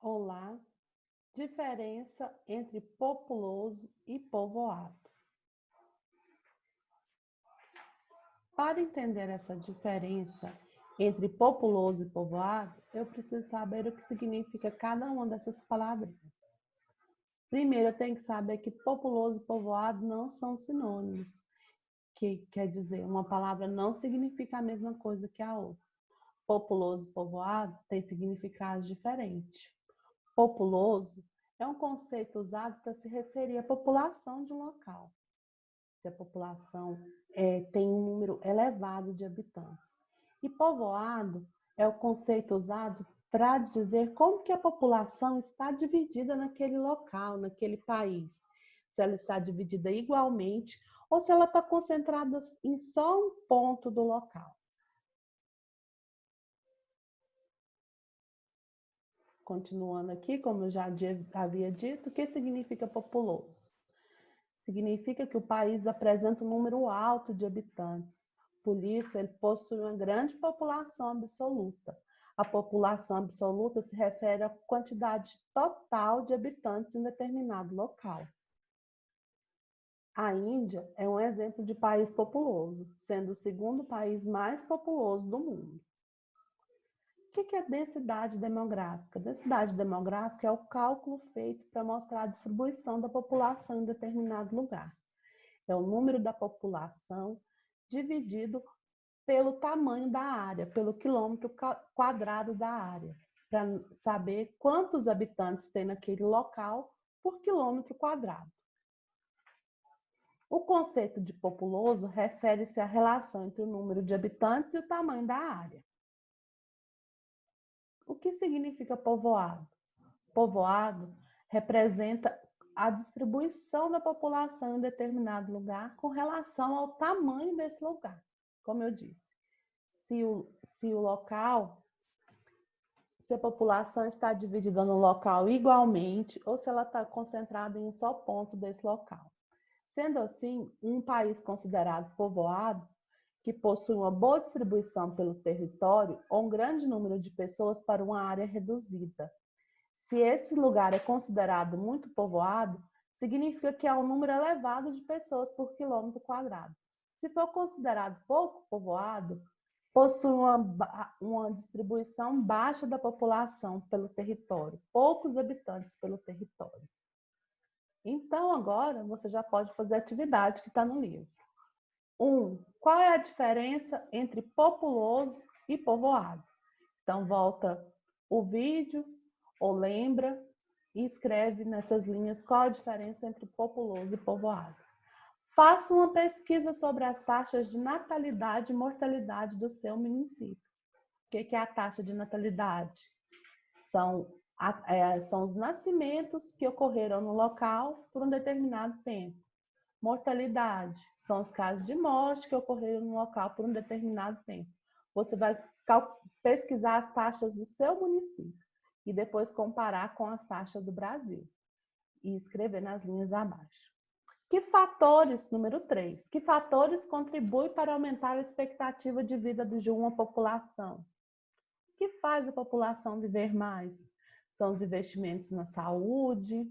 Olá, diferença entre populoso e povoado. Para entender essa diferença entre populoso e povoado, eu preciso saber o que significa cada uma dessas palavrinhas. Primeiro, eu tenho que saber que populoso e povoado não são sinônimos, que quer dizer, uma palavra não significa a mesma coisa que a outra. Populoso e povoado têm significados diferentes. Populoso é um conceito usado para se referir à população de um local. Se a população tem um número elevado de habitantes. E povoado é o conceito usado para dizer como que a população está dividida naquele local, naquele país. Se ela está dividida igualmente ou se ela está concentrada em só um ponto do local. Continuando aqui, como eu já havia dito, o que significa populoso? Significa que o país apresenta um número alto de habitantes. Por isso, ele possui uma grande população absoluta. A população absoluta se refere à quantidade total de habitantes em determinado local. A Índia é um exemplo de país populoso, sendo o segundo país mais populoso do mundo. O que é densidade demográfica? Densidade demográfica é o cálculo feito para mostrar a distribuição da população em determinado lugar. É o número da população dividido pelo tamanho da área, pelo quilômetro quadrado da área, para saber quantos habitantes tem naquele local por quilômetro quadrado. O conceito de populoso refere-se à relação entre o número de habitantes e o tamanho da área. O que significa povoado? Povoado representa a distribuição da população em determinado lugar com relação ao tamanho desse lugar. Como eu disse, se a população está dividida no local igualmente ou se ela está concentrada em um só ponto desse local. Sendo assim, um país considerado povoado, que possui uma boa distribuição pelo território ou um grande número de pessoas para uma área reduzida. Se esse lugar é considerado muito povoado, significa que há um número elevado de pessoas por quilômetro quadrado. Se for considerado pouco povoado, possui uma distribuição baixa da população pelo território, poucos habitantes pelo território. Então, agora, você já pode fazer a atividade que está no livro. 1. Qual é a diferença entre populoso e povoado? Então, volta o vídeo, ou lembra, e escreve nessas linhas qual a diferença entre populoso e povoado. Faça uma pesquisa sobre as taxas de natalidade e mortalidade do seu município. O que é a taxa de natalidade? São os nascimentos que ocorreram no local por um determinado tempo. Mortalidade são os casos de morte que ocorreram no local por um determinado tempo. Você vai pesquisar as taxas do seu município e depois comparar com as taxas do Brasil e escrever nas linhas abaixo. Que fatores, número 3, que fatores contribuem para aumentar a expectativa de vida de uma população? O que faz a população viver mais? São os investimentos na saúde,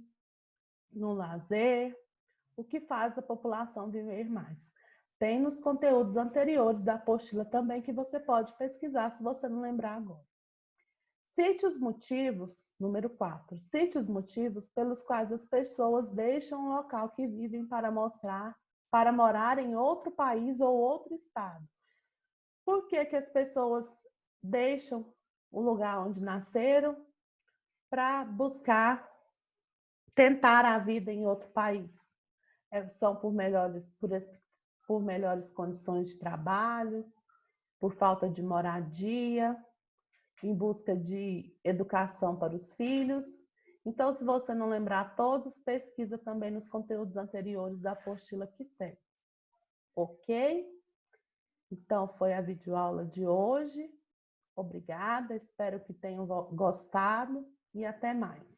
no lazer. O que faz a população viver mais? Tem nos conteúdos anteriores da apostila também que você pode pesquisar se você não lembrar agora. Cite os motivos, número 4. Cite os motivos pelos quais as pessoas deixam o local que vivem para morar em outro país ou outro estado. Por que as pessoas deixam o lugar onde nasceram para buscar tentar a vida em outro país? São por melhores condições de trabalho, por falta de moradia, em busca de educação para os filhos. Então, se você não lembrar todos, pesquisa também nos conteúdos anteriores da apostila que tem. Ok? Então, foi a videoaula de hoje. Obrigada, espero que tenham gostado e até mais.